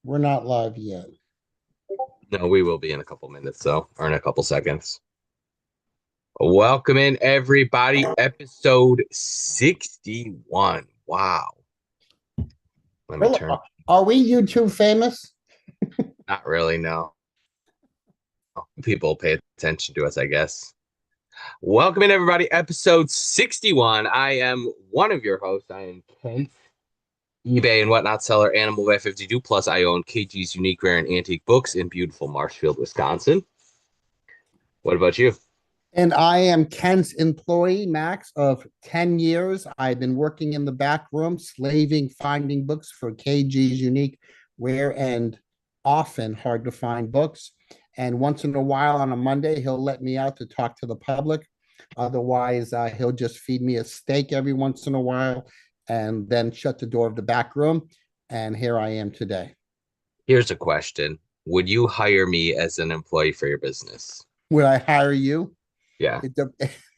We're not live yet. No, we will be in a couple minutes, though, or in a couple seconds. Welcome in, everybody. Episode 61. Wow. Let me Really? turn. Are we YouTube famous? Not really, no. People pay attention to us, I guess. Welcome in, everybody. Episode 61. I am one of your hosts. I am Kent, eBay and whatnot seller, Animal by 52. Plus, I own KG's Unique Rare and Antique Books in beautiful Marshfield, Wisconsin. What about you? And I am Ken's employee, Max, of 10 years. I've been working in the back room, slaving, finding books for KG's Unique Rare and often hard to find books. And once in a while on a Monday, he'll let me out to talk to the public. Otherwise, he'll just feed me a steak every once in a while and then shut the door of the back room. And here I am today. Here's a question. Would you hire me as an employee for your business? Would I hire you? Yeah.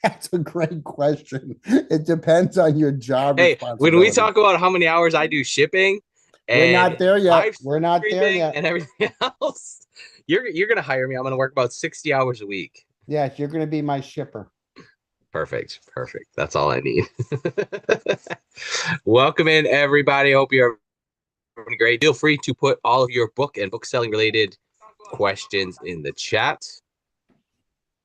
That's a great question. It depends on your job Hey, when we responsibility. talk about how many hours I do shipping We're not and there yet. live We're not there streaming yet. and everything else, you're gonna hire me. I'm gonna work about 60 hours a week. Yes, you're going to be my shipper. Perfect. Perfect. That's all I need. Welcome in, everybody. Hope you're having a great. Feel free to put all of your book and book selling related questions in the chat.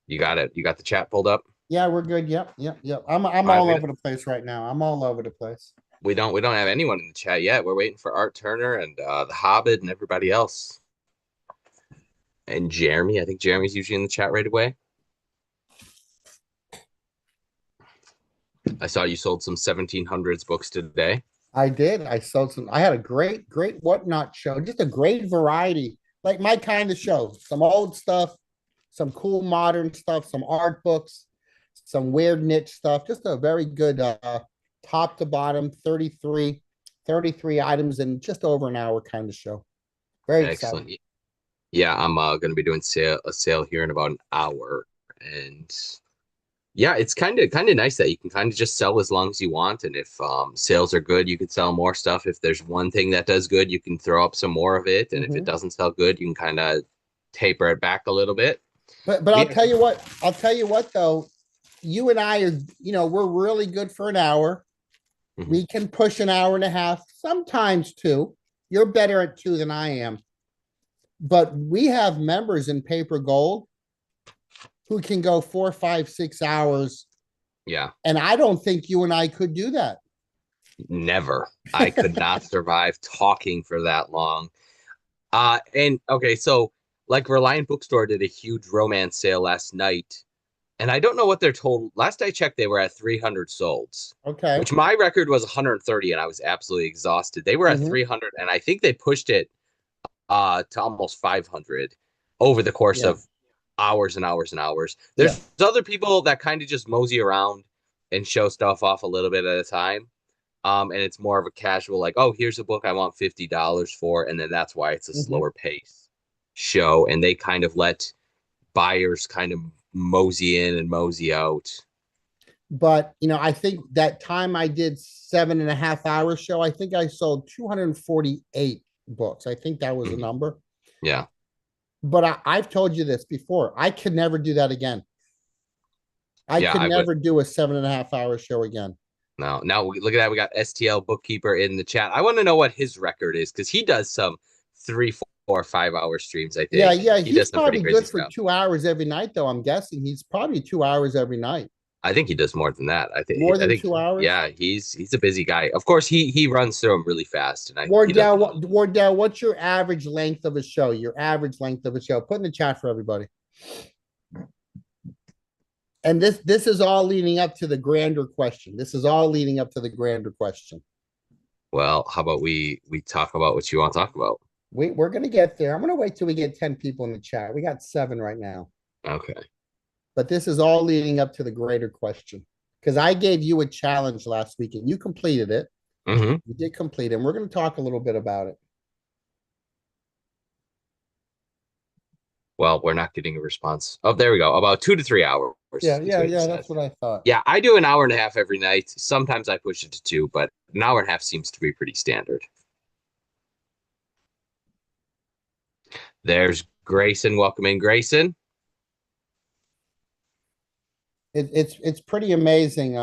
You got it. You got the chat pulled up? Yeah, we're good. Yep, yep, yep. I'm All all right, over the place right now. I'm all over the place. we don't have anyone in the chat yet. We're waiting for Art Turner and the Hobbit and everybody else. And Jeremy, I think Jeremy's usually in the chat right away. I saw you sold some 1700s books today. I did. I sold some. I had a great whatnot show. Just a great variety, like my kind of show. Some old stuff, some cool modern stuff, some art books, some weird niche stuff. Just a very good top to bottom 33 items in just over an hour kind of show. Very exciting. Excellent. Yeah, I'm going to be doing a sale here in about an hour, and yeah, it's kind of nice that you can kind of just sell as long as you want, and if sales are good, you can sell more stuff. If there's one thing that does good, you can throw up some more of it, and if it Mhm. doesn't sell good, you can kind of taper it back a little bit. But I'll Yeah. tell you what. I'll tell you what though. You and I are, we're really good for an hour. Mhm. We can push an hour and a half, sometimes two. You're better at two than I am. But we have members in Paper Gold who can go 4, 5, 6 hours. Yeah, And I don't think you and I could do that. never. I could not survive talking for that long. And okay, so like Reliant Bookstore did a huge romance sale last night, and I don't know what their total. Last I checked, they were at 300 solds, Okay. which my record was 130, and I was absolutely exhausted. They were at Mm-hmm. 300, and I think they pushed it to almost 500 over the course Yeah. of hours and hours and hours. Yeah. There's other people that kind of just mosey around and show stuff off a little bit at a time. And it's more of a casual, like, oh, here's a book I want $50 for, and then that's why it's a Mm-hmm. slower pace show, and they kind of let buyers kind of mosey in and mosey out. But I think that time I did 7.5 hour show, I think I sold 248 books. I think that was a Mhm. number. Yeah, But I've told you this before. I could never do that again. I yeah, could I would. never do a 7.5 hour show again. Now look at that. We got STL Bookkeeper in the chat. I want to know what his record is because he does some 3, 4, 5 hour streams. I Yeah, think yeah. he He's does some pretty probably crazy good for stuff. 2 hours every night, though. I'm guessing he's probably 2 hours every night. I think he does more than that. More I than think 2 hours. yeah, he's a busy guy. Of course, he runs through them really fast, and he does. Wardell, what's your average length of a show? Your average length of a show. Put in the chat for everybody. And this is all leading up to the grander question. This is all leading up to the grander question. Well, how about we talk about what you want to talk about? We're gonna get there. I'm gonna wait till we get 10 people in the chat. We got 7 right now. Okay. But this is all leading up to the greater question. Because I gave you a challenge last week and you completed it. Mm-hmm. You did complete it. And we're going to talk a little bit about it. Well, we're not getting a response. Oh, there we go. About 2 to 3 hours Yeah, is yeah, what he yeah. said. That's what I thought. Yeah, I do an hour and a half every night. Sometimes I push it to two, but an hour and a half seems to be pretty standard. There's Grayson. Welcome in, Grayson. It's pretty amazing.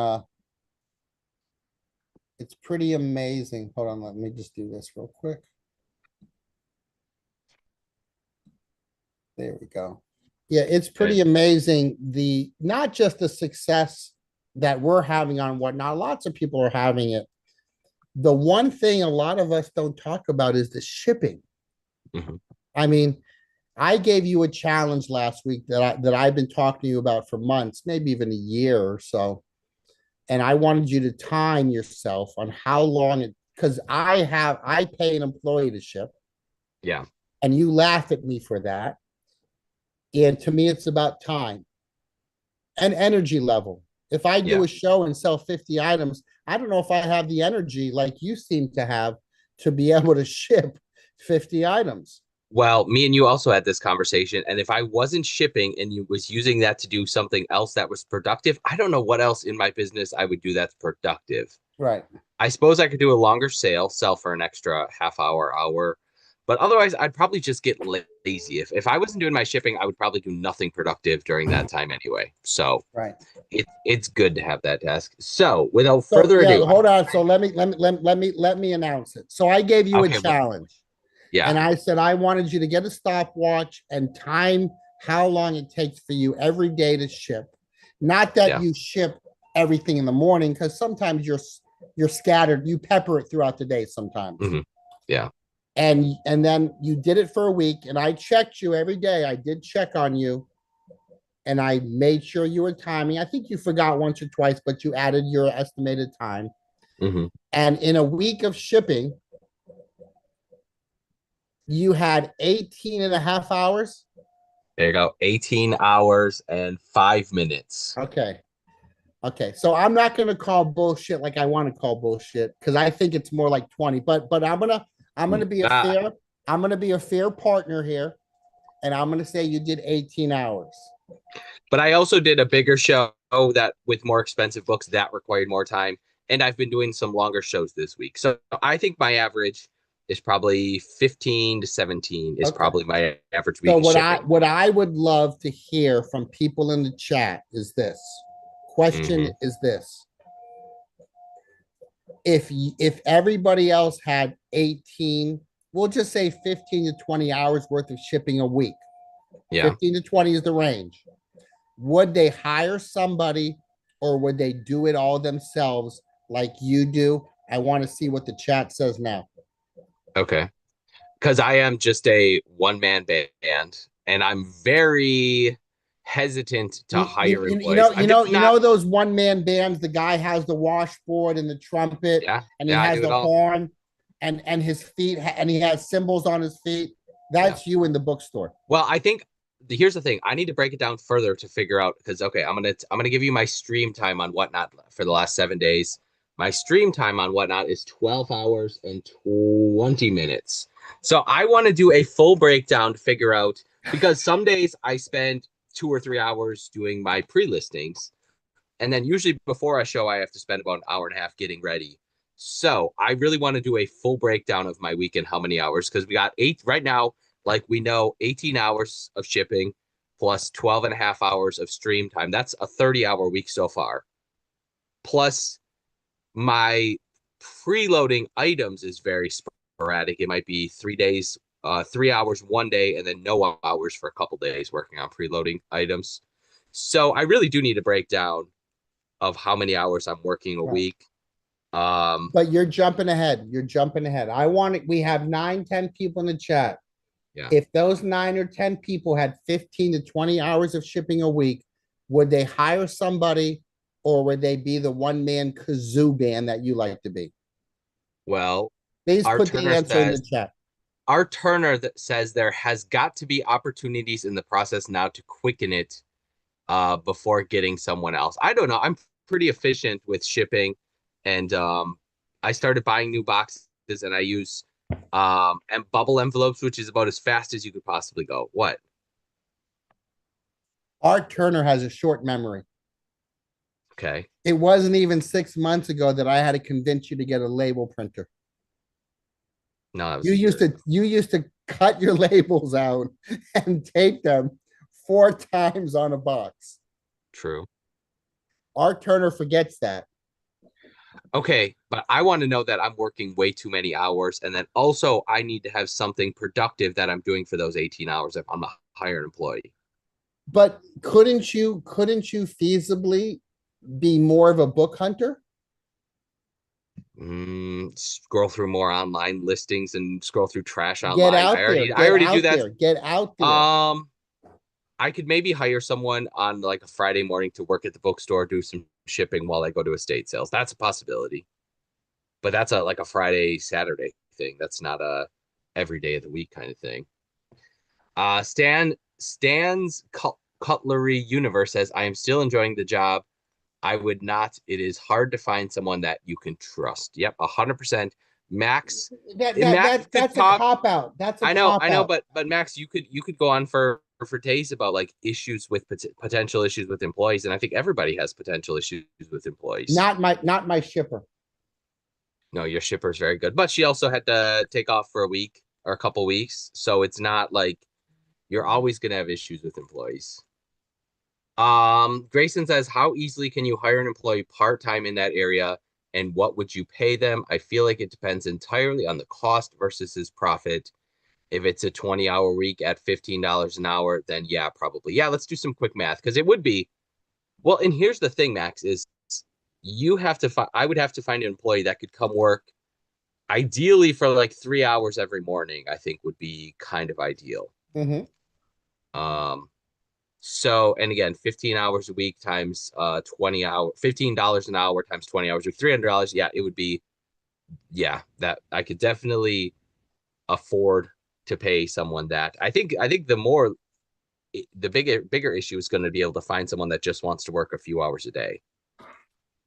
It's pretty amazing. Hold on, let me just do this real quick. There we go. Yeah, it's pretty amazing. Not just the success that we're having on Whatnot. Lots of people are having it. The one thing a lot of us don't talk about is the shipping. Mhm. I mean, I gave you a challenge last week that I've been talking to you about for months, maybe even a year or so. And I wanted you to time yourself on how long it, because I pay an employee to ship, Yeah. and you laugh at me for that. And to me, it's about time and energy level. If I do Yeah. a show and sell 50 items, I don't know if I have the energy like you seem to have to be able to ship 50 items. Well, me and you also had this conversation, and if I wasn't shipping and you was using that to do something else that was productive, I don't know what else in my business I would do that's productive. Right. I suppose I could do a longer sell for an extra half hour, but otherwise I'd probably just get lazy. If I wasn't doing my shipping, I would probably do nothing productive during that time anyway. So Right. it's good to have that task. So without So further yeah, ado, hold on. So let me announce it. So I gave you a okay, challenge. yeah, And I said, I wanted you to get a stopwatch and time how long it takes for you every day to ship. Not that yeah, you ship everything in the morning, because sometimes you're scattered, you pepper it throughout the day sometimes. hmm yeah, And then you did it for a week, and I checked you every day. I did check on you, and I made sure you were timing. I think you forgot once or twice, but you added your estimated time. hmm And in a week of shipping, you had 18 and a half hours. There you go. 18 hours and 5 minutes. Okay. Okay. So I'm not gonna call bullshit like I want to call bullshit, because I think it's more like 20. But I'm gonna be a Uh, fair, I'm gonna be a fair partner here, and I'm gonna say you did 18 hours. but I also did a bigger show that with more expensive books that required more time. And I've been doing some longer shows this week. So I think my average is probably 15 to 17 is Okay. probably my average So week of shipping. what I would love to hear from people in the chat is this. Question Hmm is this. If everybody else had 18, we'll just say 15 to 20 hours worth of shipping a week. Yeah. 15 to 20 is the range. Would they hire somebody, or would they do it all themselves like you do? I want to see what the chat says now. Okay. Because I am just a one-man band and I'm very hesitant to hire employees. I'm just You not, know those one man bands. The guy has the washboard and the trumpet, yeah, and he yeah, I has do it the all. horn, and his feet, and he has cymbals on his feet. Yeah. That's you in the bookstore. Well, I think here's the thing. I need to break it down further to figure out because okay, I'm gonna give you my stream time on Whatnot for the last 7 days. My stream time on Whatnot is 12 hours and 20 minutes. So I want to do a full breakdown to figure out because some days I spend 2 or 3 hours doing my pre-listings, and then usually before a show I have to spend about an hour and a half getting ready. So I really want to do a full breakdown of my week and how many hours because we got eight right now. Like we know 18 hours of shipping plus 12 and a half hours of stream time. That's a 30-hour week so far. Plus my preloading items is very sporadic. It might be 3 days, 3 hours one day, and then no hours for a couple days working on preloading items. So I really do need a breakdown of how many hours I'm working a Right. week. Um, But you're jumping ahead. You're jumping ahead. I want it. We have 9, 10 people in the chat. yeah. If those 9 or 10 people had 15 to 20 hours of shipping a week, would they hire somebody, or would they be the one man kazoo band that you like to be? Well, Please our put the Turner answer in says the chat. our Turner that says there has got to be opportunities in the process now to quicken it before getting someone else. I don't know. I'm pretty efficient with shipping, and I started buying new boxes, and I use and bubble envelopes, which is about as fast as you could possibly go. What? Art Turner has a short memory. Okay. It wasn't even 6 months ago that I had to convince you to get a label printer. No, that was a year. You used to cut your labels out and tape them 4 times on a box. True. Art Turner forgets that. Okay, but I want to know that I'm working way too many hours, and then also I need to have something productive that I'm doing for those 18 hours if I'm a hired employee. But couldn't you feasibly be more of a book hunter? Scroll through more online listings and scroll through trash Get online. out there, I get already do out that. there, get out there. Um, I could maybe hire someone on like a Friday morning to work at the bookstore, do some shipping while I go to estate sales. That's a possibility. But that's a like a Friday, Saturday thing. That's not a every day of the week kind of thing. Stan's Cutlery Universe says, I am still enjoying the job. I would not. It is hard to find someone that you can trust. Yep, 100%. Max, Max could That's a talk. cop out. That's a I cop know, out. but Max, you could go on for days about like issues with potential issues with employees, and I think everybody has potential issues with employees. Not my shipper. No, your shipper is very good, but she also had to take off for a week or a couple weeks, so it's not like you're always gonna have issues with employees. Grayson says, how easily can you hire an employee part-time in that area, and what would you pay them? I feel like it depends entirely on the cost versus his profit. If it's a 20-hour week at $15 an hour, then yeah, probably. Yeah, let's do some quick math because it would be. Well, and here's the thing, Max, is you have to find, I would have to find an employee that could come work ideally for like 3 hours every morning, I think would be kind of ideal. Mm-hmm. Um, so, and again, 15 hours a week times 20 hour, $15 an hour times 20 hours or $300. Yeah, it would be, yeah, that I could definitely afford to pay someone that. I think the bigger issue is going to be able to find someone that just wants to work a few hours a day.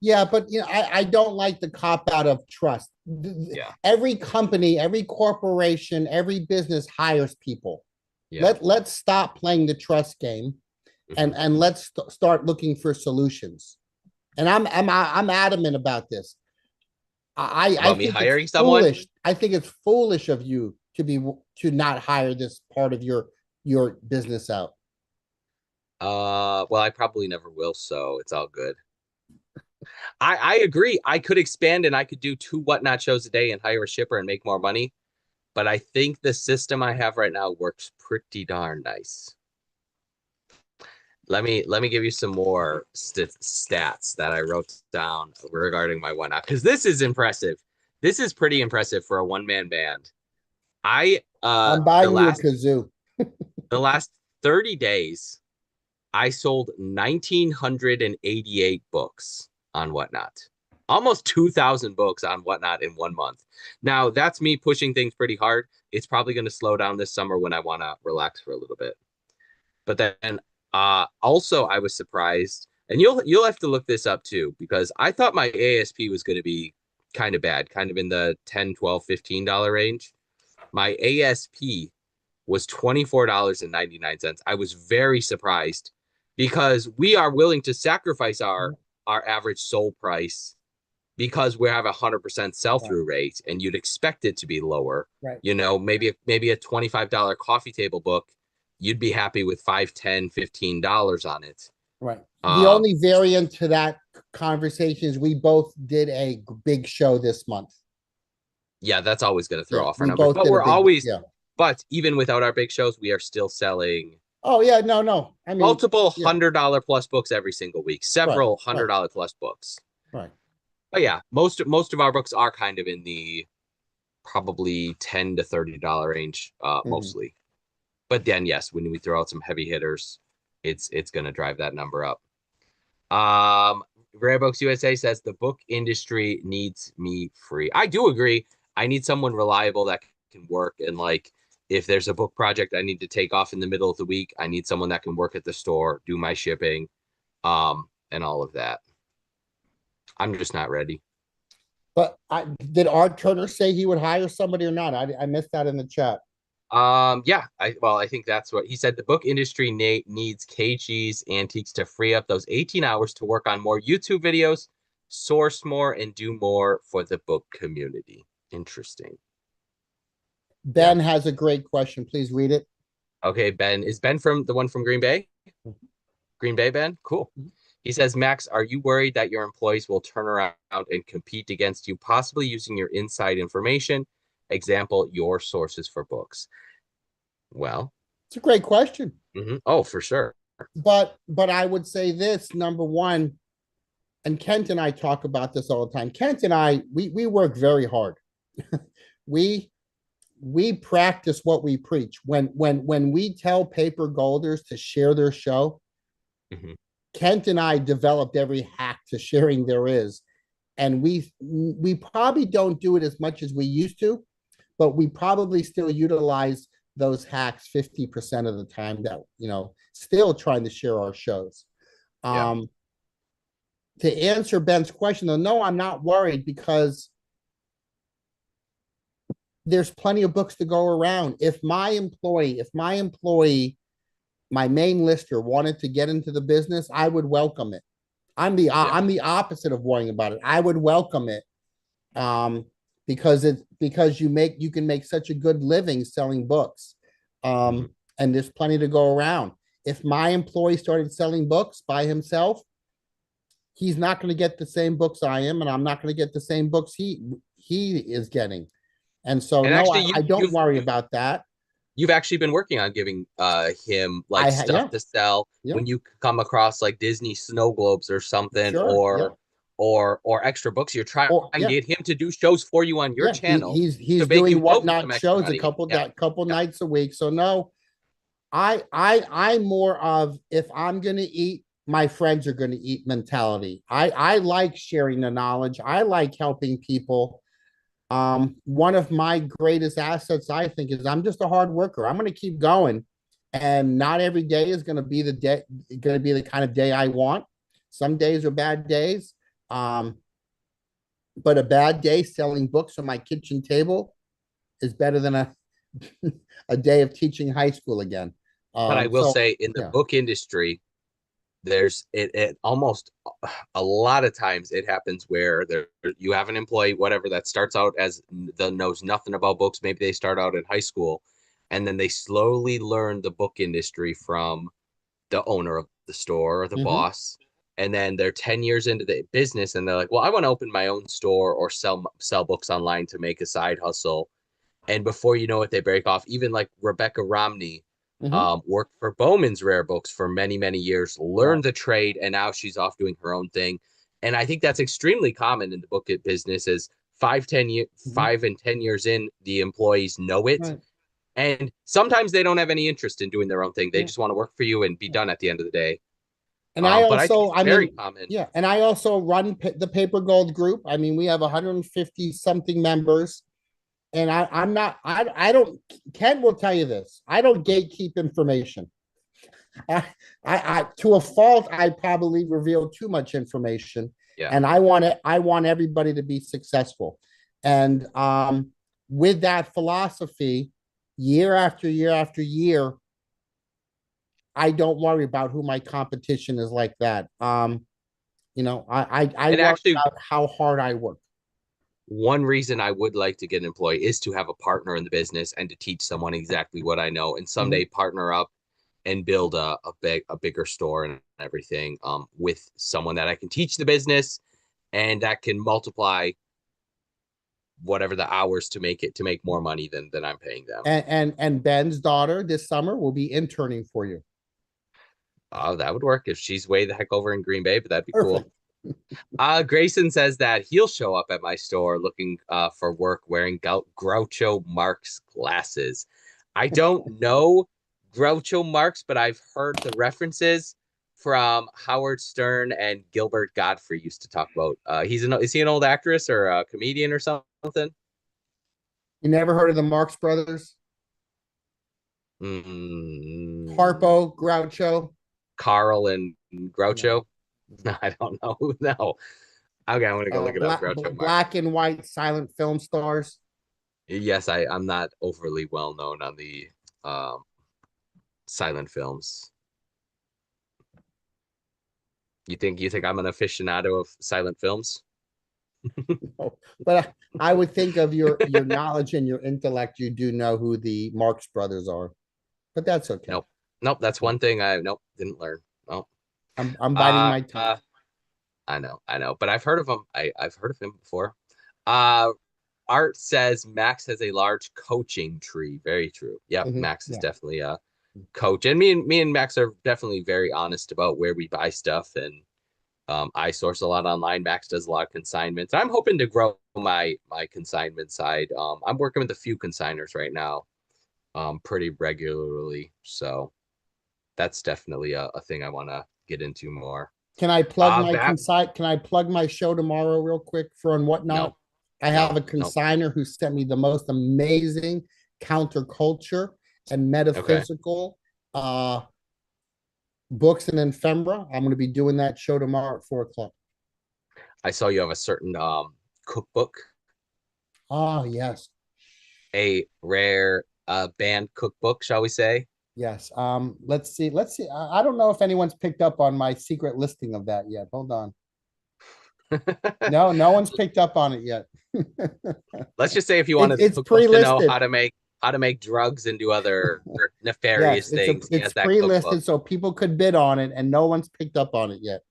Yeah, but I don't like the cop out of trust. Yeah. Every company, every corporation, every business hires people. Yeah. Let's stop playing the trust game, and let's start looking for solutions. And I'm adamant about this. I About me think it's hiring someone? foolish. I think it's foolish of you to not hire this part of your business out. Well, I probably never will, so it's all good. I agree. I could expand and I could do 2 Whatnot shows a day and hire a shipper and make more money. But I think the system I have right now works pretty darn nice. Let me give you some more stats that I wrote down regarding my Whatnot because this is impressive. This is pretty impressive for a one-man band. I'm buying you a kazoo. The last 30 days, I sold 1,988 books on Whatnot. Almost 2,000 books on Whatnot in 1 month. Now, that's me pushing things pretty hard. It's probably going to slow down this summer when I want to relax for a little bit. But then also I was surprised, and you'll have to look this up too, because I thought my ASP was going to be kind of bad, kind of in the 10, 12, $15 range. My ASP was $24.99. I was very surprised because we are willing to sacrifice our average sold price because we have a 100% sell-through rate, and you'd expect it to be lower. Right. You know, maybe a $25 coffee table book, you'd be happy with $5, $10, $15 on it. Right. The only variant to that conversation is we both did a big show this month. Yeah, that's always going to throw off our we numbers. both But did a we're big- always, yeah. but even without our big shows, we are still selling Oh yeah, no. I mean, multiple $100 plus books every single week, several $100 plus books. Right. But yeah, most of our books are kind of in the probably $10 to $30 range, mostly. But then yes, when we throw out some heavy hitters, it's going to drive that number up. Rare Books USA says the book industry needs me free. I do agree. I need someone reliable that can work, and like if there's a book project I need to take off in the middle of the week, I need someone that can work at the store, do my shipping, and all of that. I'm just not ready. But did Art Turner say he would hire somebody or not? I missed that in the chat. Yeah, I think that's what he said. The book industry needs KG's Antiques to free up those 18 hours to work on more YouTube videos, source more, and do more for the book community. Interesting. Yeah. Ben has a great question. Please read it. Okay, Ben. Is Ben from the one from Green Bay? Green Bay, Ben? Cool. He says, Max, are you worried that your employees will turn around and compete against you, possibly using your inside information? Example, your sources for books. Well, It's a great question. oh, for sure. But I would say this, number one, and Kent and I talk about this all the time. Kent and I, we work very hard. we we practice what we preach. When we tell paper golders to share their show, Mhm. Kent and I developed every hack to sharing there is. And we probably don't do it as much as we used to, but we probably still utilize those hacks 50% of the time, that still trying to share our shows. Yeah. To answer Ben's question, though, no, I'm not worried, because there's plenty of books to go around. If my employee, my main lister, wanted to get into the business, I would welcome it. Yeah. I'm the opposite of worrying about it. I would welcome it, because you can make such a good living selling books, Mhm. and there's plenty to go around. If my employee started selling books by himself, he's not going to get the same books I am, and I'm not going to get the same books he is getting. And so, And no, actually, I don't worry about that. you've actually been working on giving him like stuff Yeah, to sell yeah, when you come across like Disney snow globes or something, sure, yeah, or extra books. You're trying or to yeah, get him to do shows for you on your yeah. channel He's to make you doing both some whatnot extra shows a money. Yeah, couple yeah, nights a week. So no, I'm more of, if I'm gonna eat, my friends are gonna eat mentality. I like sharing the knowledge. I like helping people. One of my greatest assets, I think, is I'm just a hard worker. I'm gonna keep going, and not every day is gonna be the kind of day I want. Some days are bad days. Um, but a bad day selling books on my kitchen table is better than a day of teaching high school again. but I will So say in the yeah. book industry, there's it almost a lot of times it happens where there you have an employee, whatever, that starts out as the knows nothing about books. Maybe they start out in high school, and then they slowly learn the book industry from the owner of the store or the Mm-hmm. boss. And then they're 10 years into the business and they're like, well, I want to open my own store or sell books online to make a side hustle. And before you know it, they break off. Even like Rebecca Romney Mm-hmm. worked for Bowman's Rare Books for many, many years, Right. learned the trade, and now she's off doing her own thing. And I think that's extremely common in the book business is 5 and 10 years in, the employees know it. Right. And sometimes they don't have any interest in doing their own thing. They Yeah. just want to work for you and be done at the end of the day. And I But I think also, it's very common. yeah, and I also run the Paper Gold group. I mean, we have 150 something members, and I'm not, I don't, Ken will tell you this. I don't gatekeep information. I, to a fault, I probably reveal too much information, Yeah. and I want everybody to be successful. And with that philosophy, year after year after year, I don't worry about who my competition is like that. I And worry actually, about how hard I work. one reason I would like to get an employee is to have a partner in the business and to teach someone exactly what I know and Mhm. someday partner up and build a bigger store and everything with someone that I can teach the business and that can multiply whatever the hours to make more money than I'm paying them. And Ben's daughter this summer will be interning for you. Oh, that would work if she's way the heck over in Green Bay, but that'd be cool. Perfect. Grayson says that he'll show up at my store looking for work wearing Groucho Marx glasses. I don't know Groucho Marx, but I've heard the references from Howard Stern and Gilbert Godfrey used to talk about. Is he an old actress or a comedian or something? You never heard of the Marx Brothers? Mm, Harpo, Groucho? Carl and No. Groucho? I don't know. No. Okay, I'm gonna go look it up. Groucho Marx. Black and white silent film stars. Yes, I'm not overly well known on the um, silent films. You think I'm an aficionado of silent films? But I would think of your knowledge and your intellect, you do know who the Marx Brothers are, but that's okay. Nope. Nope. That's one thing I nope didn't learn. Nope. I'm biting Uh, my tongue. uh I know, but I've heard of him. I've heard of him before. Uh, Art says Max has a large coaching tree. Very true. Yep, Max is Yeah. definitely a coach, and me and Max are definitely very honest about where we buy stuff, and I source a lot online. Max does a lot of consignments. I'm hoping to grow my consignment side. I'm working with a few consigners right now, pretty regularly, so that's definitely a thing I want to get into more. Can I plug my That Can I plug my show tomorrow real quick for and whatnot? no, I have no, a no. consigner who sent me the most amazing counterculture and Okay. metaphysical books and ephemera. I'm going to be doing that show tomorrow at 4 o'clock. I saw you have a certain cookbook, Oh, yes. a rare band cookbook, shall we say? Yes. Let's see. Let's see. I don't know if anyone's picked up on my secret listing of that yet. Hold on. No, no one's picked up on it yet. Let's just say if you wanted the It's cookbook to know pre-listed. how to make drugs and do other Yes, nefarious things, he it's has that cookbook. pre-listed so people could bid on it, and no one's picked up on it yet.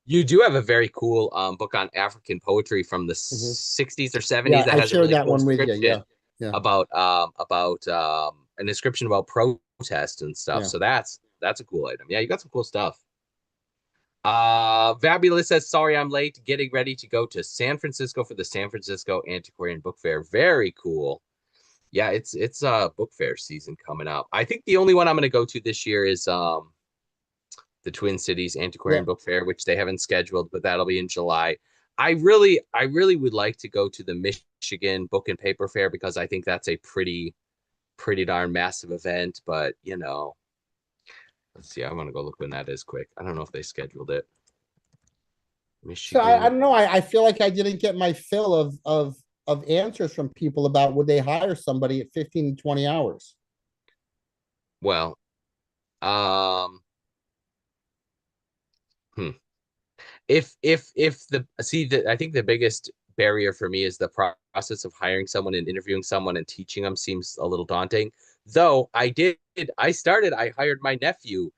You do have a very cool book on African poetry from the Mhm. 60s or Yeah, 70s that I has a shared really that cool one with you. inscription Yeah, yeah, about an inscription about protest and stuff. yeah. So that's a cool item. Yeah, you got some cool stuff. Fabulous says, sorry I'm late. Getting ready to go to San Francisco for the San Francisco Antiquarian Book Fair. Very cool. Yeah, it's book fair season coming up. I think the only one I'm gonna go to this year is the Twin Cities Yeah. Antiquarian Book Fair, which they haven't scheduled, but that'll be in July. I really would like to go to the Michigan Book and Paper Fair because I think that's a pretty darn massive event. But let's see. I'm gonna go look when that is quick. I don't know if they scheduled it. So I Michigan. don't know. I feel like I didn't get my fill of answers from people about would they hire somebody at 15 to 20 hours. Well, um, hmm. If the see the I think the biggest barrier for me is the process of hiring someone and interviewing someone and teaching them seems a little daunting. Though I hired my nephew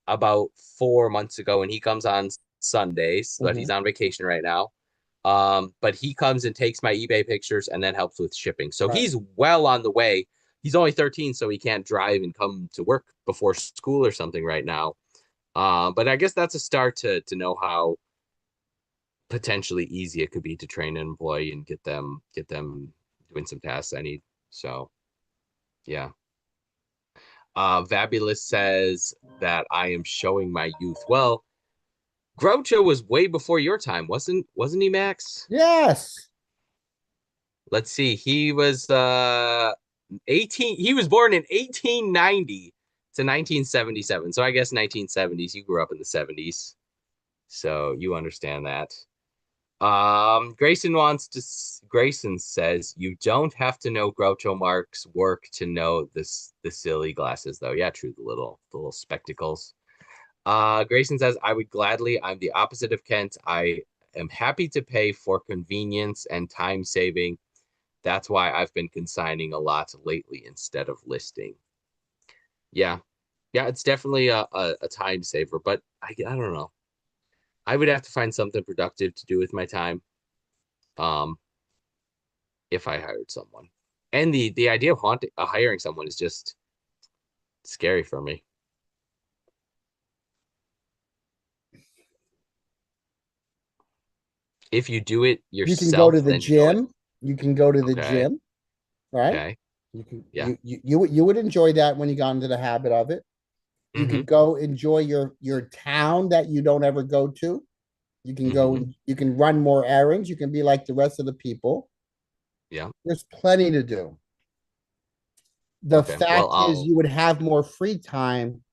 about 4 months ago, and he comes on Sundays, but he's Mhm. on vacation right now. But he comes and takes my eBay pictures and then helps with shipping. So Right. he's well on the way. He's only 13, so he can't drive and come to work before school or something right now. But I guess that's a start to know how potentially easy it could be to train an employee and get them doing some tasks I need. So yeah. Vabulous says that I am showing my youth. Well, Groucho was way before your time, wasn't he, Max? Yes. Let's see. He was 18. He was born in 1890 to 1977. So I guess 1970s. You grew up in the 70s. So you understand that. Grayson says you don't have to know Groucho Marx work to know the silly glasses though. Yeah, true, the little spectacles. Grayson says I'm the opposite of Kent. I am happy to pay for convenience and time saving. That's why I've been consigning a lot lately instead of listing. Yeah. Yeah, it's definitely a time saver, but I don't know. I would have to find something productive to do with my time. Um, if I hired someone. And the idea of hiring someone is just scary for me. If you do it You can go to yourself, the then you know it. gym. You can go to the Okay. gym, right? Okay. You can Yeah. you would enjoy that when you got into the habit of it. You Mm-hmm. can go enjoy your town that you don't ever go to. You can go Mm-hmm. and you can run more errands. You can be like the rest of the people. Yeah. There's plenty to do. The Okay. Well, fact is, you would have more free time,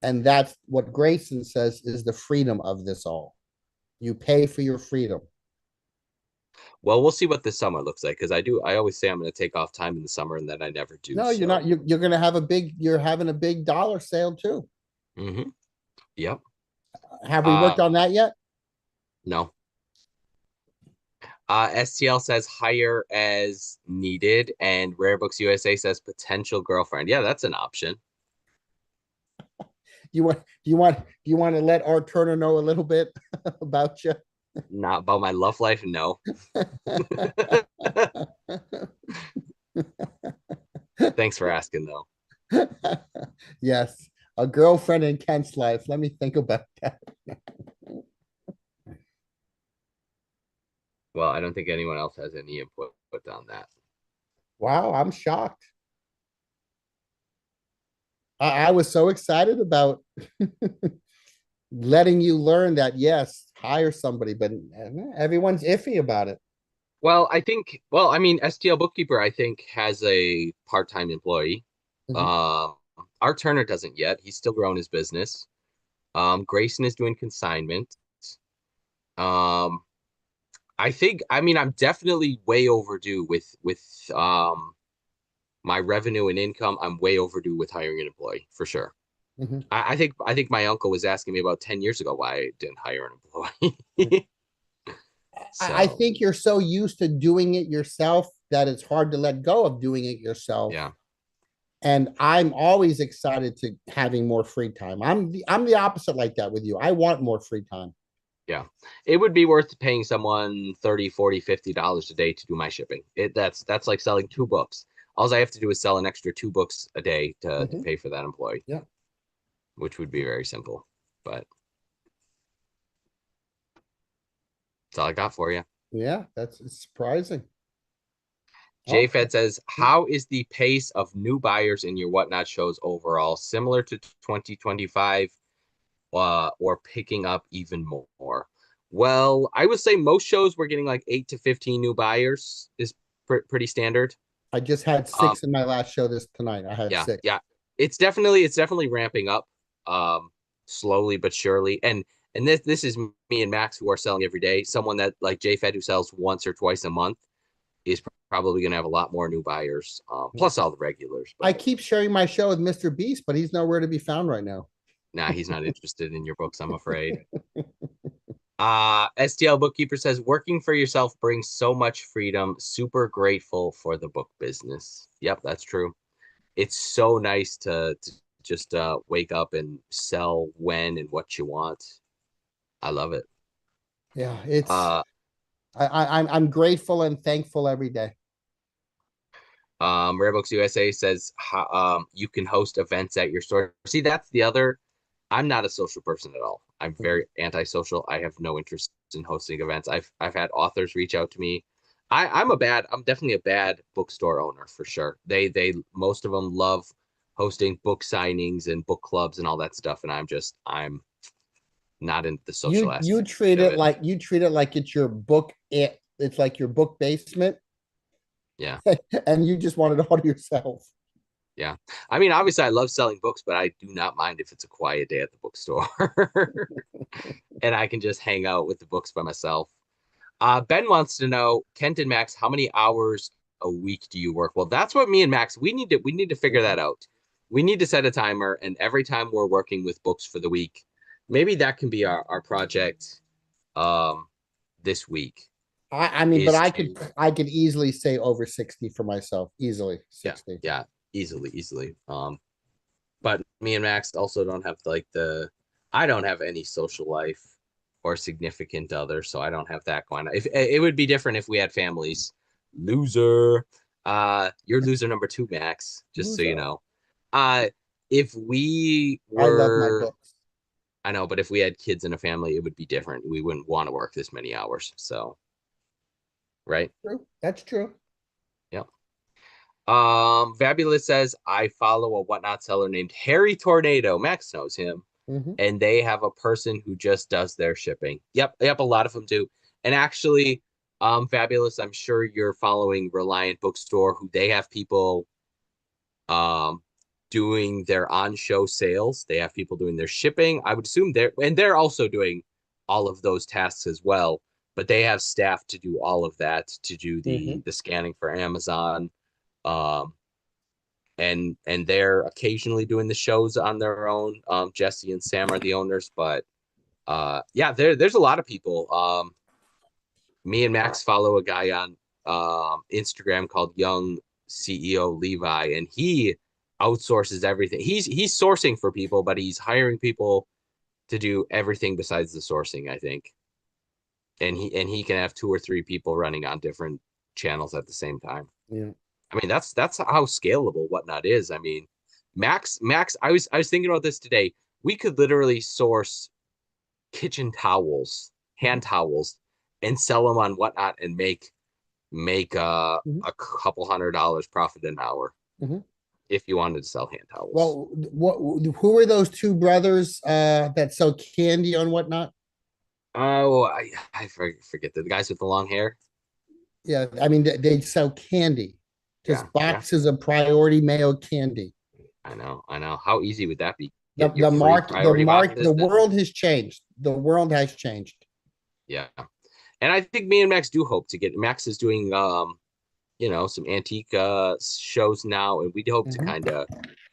and that's what Grayson says is the freedom of this all. You pay for your freedom. we'll see what this summer looks like because I always say I'm going to take off time in the summer and then I never do. No, you're So, not. You're going to have a big. You're having a big dollar sale too. mm-hmm. Yep. Have we Uh, worked on that yet? no, STL says hire as needed, and Rare Books USA says potential girlfriend. Yeah, that's an option. Do you want to let Art Turner know a little bit about you? Not about my love life, no. Thanks for asking, though. Yes, a girlfriend in Kent's life. Let me think about that. Well, I don't think anyone else has any input on that. Wow, I'm shocked. I was so excited about letting you learn that yes, hire somebody, but everyone's iffy about it. Well, I mean, STL Bookkeeper, I think, has a part-time employee. Mhm. Uh, Art Turner doesn't yet. He's still growing his business. Grayson is doing consignment. Um, I mean, I'm definitely way overdue with my revenue and income. I'm way overdue with hiring an employee for sure. Mhm. I think my uncle was asking me about 10 years ago why I didn't hire an Mhm. employee. I So think you're so used to doing it yourself that it's hard to let go of doing it yourself. yeah. And I'm always excited to having more free time. I'm the opposite like that with you. I want more free time. Yeah. It would be worth paying someone 30, 40, $50 a day to do my shipping. That's like selling two books. All I have to do is sell an extra two books a day to Mhm. pay for that employee, Yeah. which would be very simple. But that's all I got for you. Yeah, that's surprising. Oh, JFed says, how is the pace of new buyers in your whatnot shows overall? Similar to 2025 or picking up even more? Well, I would say most shows we're getting like 8 to 15 new buyers is pretty standard. I just had Um, six in my last show this tonight. I had yeah, six. yeah. It's definitely ramping up slowly but surely. And this is me and Max who are selling every day. Someone that like JFed who sells once or twice a month is probably going to have a lot more new buyers, plus all the regulars. I But keep sharing my show with Mr. Beast, but he's nowhere to be found right now. nah, he's not interested in your books, I'm afraid. STL Bookkeeper says working for yourself brings so much freedom. Super grateful for the book business. Yep, that's true. It's so nice to just wake up and sell when and what you want. I love it. Yeah, it's Uh, I'm grateful and thankful every day. Rare Books USA says you can host events at your store. See, that's the other. I'm not a social person at all. I'm very antisocial. I have no interest in hosting events. I've had authors reach out to me. I'm definitely a bad bookstore owner for sure. They most of them love hosting book signings and book clubs and all that stuff, and I'm not in the social You aspect treat of it it. like it's your book. It's like your book basement, Yeah. and you just want it all to yourself. Yeah. I mean, obviously I love selling books, but I do not mind if it's a quiet day at the bookstore and I can just hang out with the books by myself. Ben wants to know, Kent and Max, how many hours a week do you work? Well, that's what me and Max, we need to figure that out. We need to set a timer, and every time we're working with books for the week, maybe that can be our project um this week I mean, but is I could to I could easily say over 60 for myself. Easily yeah, 60. yeah, easily. But me and Max also don't have like I don't have any social life or significant other, so I don't have that going on. If it would be different if we had families. Loser. You're loser number two, Max, just so you Loser. know. Uh if we I love my were books. I know, but if we had kids in a family, it would be different. We wouldn't want to work this many hours. So, right? True. That's true. Yep. Fabulous says I follow a whatnot seller named Harry Tornado. Max knows him. Mhm. And they have a person who just does their shipping. Yep, a lot of them do. And actually, Fabulous, I'm sure you're following Reliant Bookstore, who they have people um doing their on-show sales. They have people doing their shipping. I would assume they're also doing all of those tasks as well, but they have staff to do all of that, to do the Mhm. the scanning for Amazon. Um, and they're occasionally doing the shows on their own. Jesse and Sam are the owners, but yeah, there's a lot of people. Me and Max follow a guy on Instagram called Young CEO Levi, and he outsources everything. He's sourcing for people, but he's hiring people to do everything besides the sourcing, I think. And he can have 2 or 3 people running on different channels at the same time. Yeah. I mean, that's how scalable Whatnot is. I mean, Max, I was thinking about this today. We could literally source kitchen towels, hand towels, and sell them on Whatnot and make Mhm. a couple $100 profit an hour Mhm. if you wanted to sell hand towels. Well, who are those two brothers that sell candy on Whatnot? Oh, I forget the guys with the long hair. Yeah, I mean they sell candy, Yeah, just yeah, boxes of Priority Mail candy. I know. How easy would that be? The Get your the free mark the priority box mark the business. world has changed. The world has changed. Yeah, and I think me and Max do hope to get. Max is doing some antique shows now, and we hope to Mhm. kind of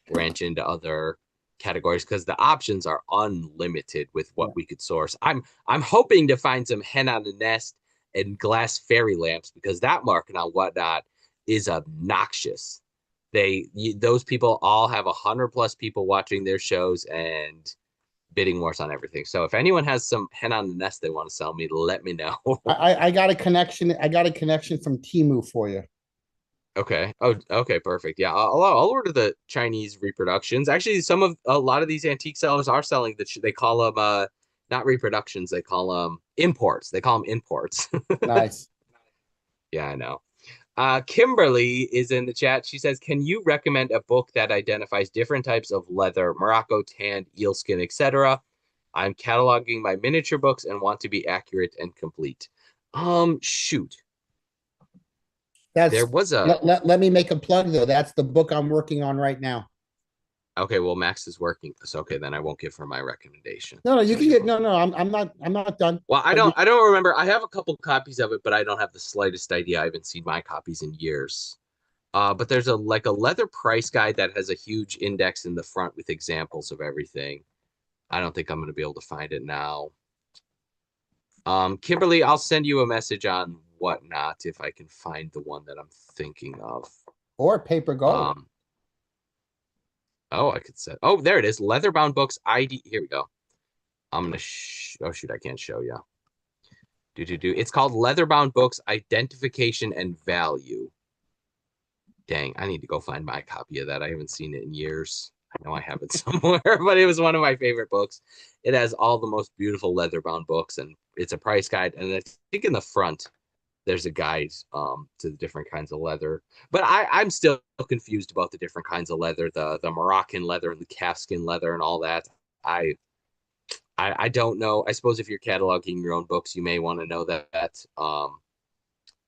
branch into other categories because the options are unlimited with Yeah. what we could source. I'm hoping to find some hen on the nest and glass fairy lamps because that market on Whatnot is obnoxious. Those people all have 100+ people watching their shows and bidding wars on everything. So if anyone has some hen on the nest they want to sell me, let me know. I got a connection. I got a connection from Timu for you. Okay. Oh, okay. Perfect. Yeah, I'll order the Chinese reproductions. Actually, a lot of these antique sellers are selling they call them not reproductions. They call them imports. They call them imports. Nice. Yeah, I know. Kimberly is in the chat. She says, "Can you recommend a book that identifies different types of leather, Morocco, tanned, eelskin, etc.? I'm cataloging my miniature books and want to be accurate and complete." Shoot. There That's was a let me make a plug though. That's the book I'm working on right now. Okay, well, Max is working. So okay, then I won't give her my recommendation. No, no, you So can you get can. no. I'm not done. Well, I But you, don't remember. I have a couple copies of it, but I don't have the slightest idea. I haven't seen my copies in years. But there's a leather price guide that has a huge index in the front with examples of everything. I don't think I'm going to be able to find it now. Kimberly, I'll send you a message on Whatnot if I can find the one that I'm thinking of. or paper gold. Um, oh, I could set. Oh, there it is. Leatherbound books ID. Here we go. I'm gonna. Oh shoot, I can't show you. Do. It's called Leatherbound Books Identification and Value. Dang, I need to go find my copy of that. I haven't seen it in years. I know I have it somewhere, but it was one of my favorite books. It has all the most beautiful leather-bound books, and it's a price guide. And I think in the front there's a guide to the different kinds of leather. But I'm still confused about the different kinds of leather, the Moroccan leather and the calfskin leather and all that. I I don't know. I suppose if you're cataloging your own books, you may want to know that.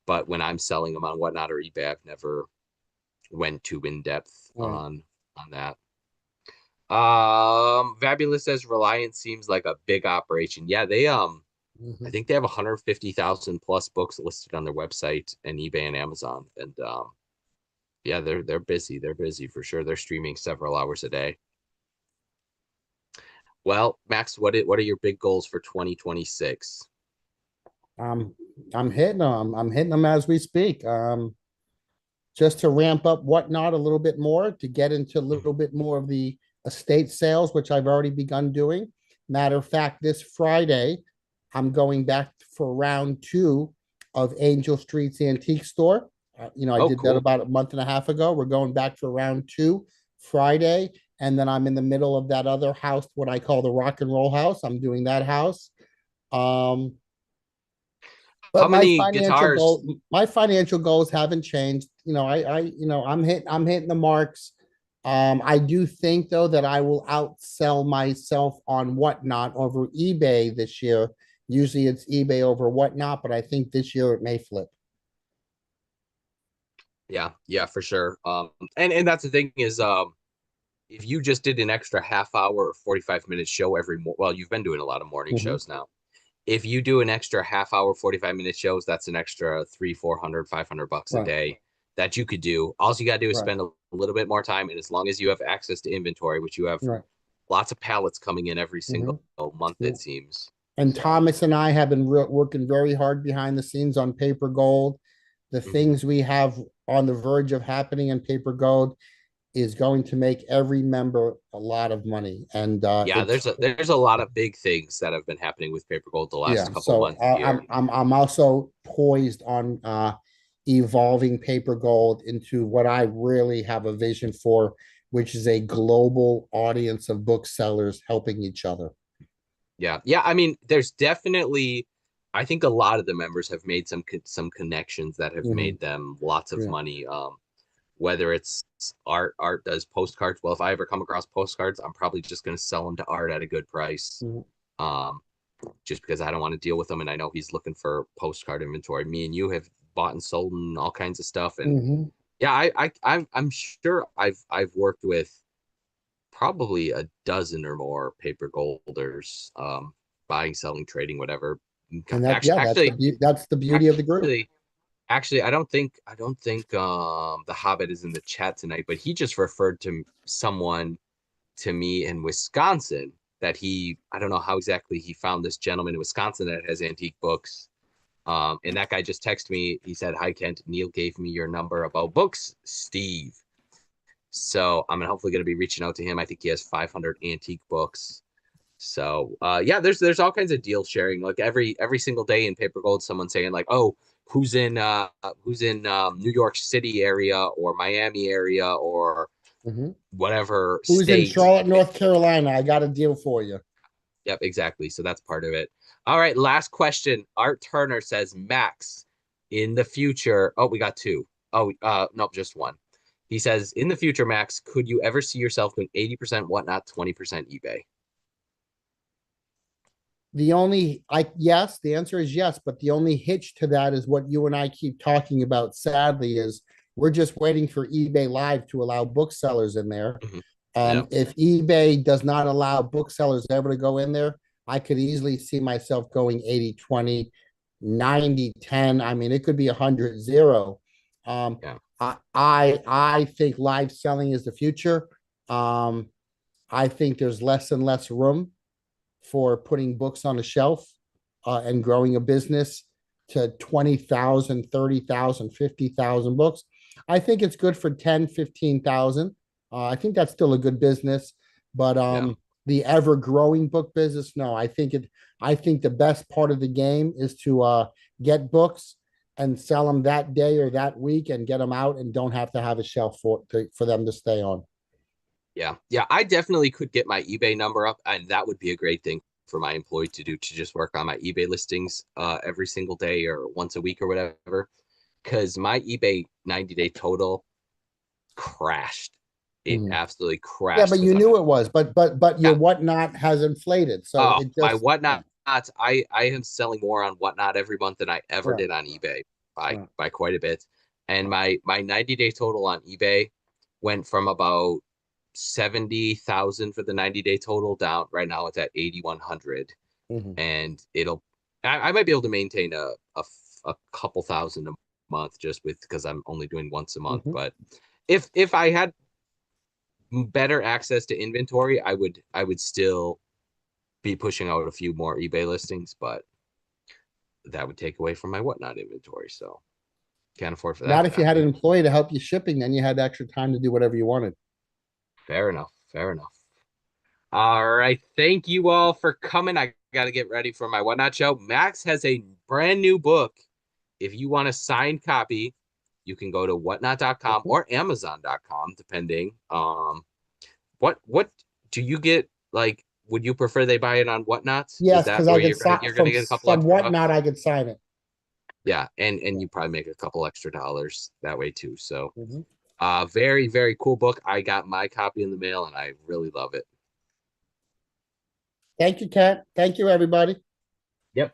But when I'm selling them on Whatnot or eBay, I've never went too in depth Right. on that. Fabulous says Reliance seems like a big operation. Yeah, I Mhm. think they have 150,000 plus books listed on their website and eBay and Amazon. And yeah, they're busy. They're busy for sure. They're streaming several hours a day. Well, Max, what are your big goals for 2026? Um, I'm hitting them. I'm hitting them as we speak. Just to ramp up Whatnot a little bit more, to get into a little bit more of the estate sales, which I've already begun doing. Matter of fact, this Friday, I'm going back for round two of Angel Street's antique store. I Oh, did that cool. about a month and a half ago. We're going back for round two Friday. And then I'm in the middle of that other house, what I call the rock and roll house. I'm doing that house. Um, How but many guitars? my financial goals haven't changed. I'm hitting the marks. I do think though that I will outsell myself on Whatnot over eBay this year. Usually it's eBay over Whatnot, but I think this year it may flip. Yeah, yeah, for sure. And that's the thing is, if you just did an extra half hour or 45 minute show well, you've been doing a lot of morning Mhm. shows now. If you do an extra half hour, 45 minute shows, that's an extra 300, 400, $500 a Right, day that you could do. All you got to do is right, spend a little bit more time. And as long as you have access to inventory, which you have right. lots of pallets coming in every single Mhm. month, Yeah. it seems. And So, Thomas and I have been working very hard behind the scenes on Paper Gold. The mhm. things we have on the verge of happening in Paper Gold is going to make every member a lot of money. And Yeah, it's there's a lot of big things that have been happening with Paper Gold the last yeah. couple So months here. I'm also poised on evolving Paper Gold into what I really have a vision for, which is a global audience of booksellers helping each other. Yeah, yeah. I mean, there's definitely. I think a lot of the members have made some connections that have Mhm. made them lots of Yeah. money. Whether it's art does postcards. Well, if I ever come across postcards, I'm probably just going to sell them to Art at a good price. Mhm. Um, just because I don't want to deal with him, and I know he's looking for postcard inventory. Me and you have bought and sold and all kinds of stuff, and Mhm. yeah, I'm sure I've worked with probably a dozen or more paper golders, buying, selling, trading, whatever. And that Actually, yeah, actually, that's the beauty of the group. actually, I don't think the Hobbit is in the chat tonight, but he just referred to someone to me in Wisconsin that I don't know how exactly he found this gentleman in Wisconsin that has antique books. And that guy just texted me. He said, "Hi Kent, Neil gave me your number about books, Steve." So I'm hopefully going to be reaching out to him. I think he has 500 antique books. So yeah, there's all kinds of deal sharing. Like every single day in Paper Gold, someone saying like, "Oh, who's in New York City area or Miami area or Mhm. whatever Who's in state." Charlotte, North Carolina? I got a deal for you. Yep, exactly. So that's part of it. All right, last question. Art Turner says, Max, in the future. Oh, we got two. Oh, nope, just one. He says, in the future, Max, could you ever see yourself doing 80% whatnot, 20% eBay? The only I yes, the answer is yes, but the only hitch to that is what you and I keep talking about, sadly, is we're just waiting for eBay Live to allow booksellers in there. Mhm. Yeah. If eBay does not allow booksellers ever to go in there, I could easily see myself going 80-20, 90-10. I mean, it could be 100-0. Yeah. I think live selling is the future. Um, I think there's less and less room for putting books on a shelf and growing a business to 20,000, 30,000, 50,000 books. I think it's good for 10, 15,000. I think that's still a good business, but Yeah. the ever growing book business, no, I think the best part of the game is to get books and sell them that day or that week and get them out and don't have to have a shelf for them to stay on. Yeah. Yeah. I definitely could get my eBay number up, and that would be a great thing for my employee to do, to just work on my eBay listings every single day or once a week or whatever. Because my eBay 90-day total crashed. It Mhm. absolutely Yeah, crashed but because you I knew it was, but your yeah. whatnot has inflated. So Oh, it my just yeah, whatnot. I am selling more on whatnot every month than I ever right, did on eBay by right. by quite a bit. And my 90-day total on eBay went from about 70,000 for the 90-day total down. Right now it's at 8,100. Mhm. And I might be able to maintain a couple thousand a month just with because I'm only doing once a month. Mhm. But if I had better access to inventory, I would still be pushing out a few more eBay listings, but that would take away from my whatnot inventory. So can't afford for that Not to if you had an happen. employee to help you shipping, then you had extra time to do whatever you wanted. Fair enough. Fair enough. All right. Thank you all for coming. I got to get ready for my whatnot show. Max has a brand new book. If you want a signed copy, you can go to whatnot.com Mhm. or amazon.com, depending. What do you get? Like, would you prefer they buy it on whatnot? Is Yes, that because I where could you're gonna from get a couple extra whatnot, bucks? I could sign it. Yeah, and Yeah. you probably make a couple extra dollars that way too. So, Mhm. very, very cool book. I got my copy in the mail and I really love it. Thank you, Kat. Thank you, everybody. Yep.